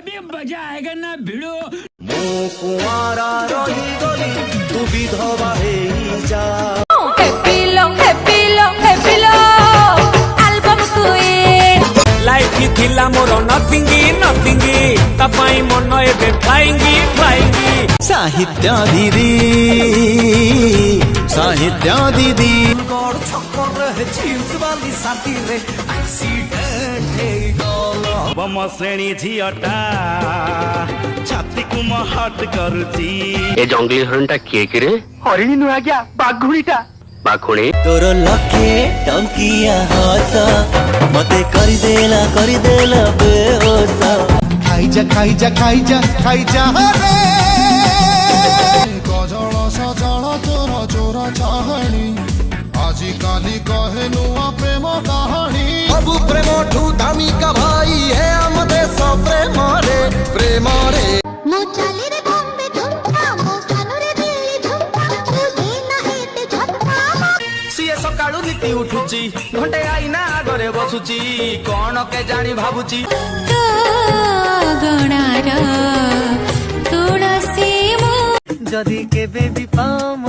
अभी मजा आएगा ना भिड़ो। मो कुआरा रही गली तू विधवा हेई जा। हैप्पी एल्बम क्वीन लाइफ ही थिला मोर नथिंग तपाई मन एबे फ्लाइंग साहित्य दीदी गड़ छक्कर रे जींस वाली साथी रे एक्सीडेंट हे गलो बम श्रेणी झियटा छाती को महट करुची। ए जंगली हरणटा किए किरे हरिणी नु आज्ञा बाघुणीटा बाघुणी तोर लखे टंकिया हस मते କରିଦେଲା बेहोस। खाइजा रे गजल सजल तोर चोर चाहणी आजी काली कहे नुआ प्रेम कहानी। अब प्रेम ठू दामी का भाई है हम देश प्रेम रे मो चाली रे बॉम्बे झुमका मो कानु रे दिल्ली झुमका तुझे ना हेते झटका सीए सकाळू नीति उठुची घंटे आईना आगरे बसुची कोन के जानी भाबुची तो गणारा तुलसी मो जदि केबे भी पाम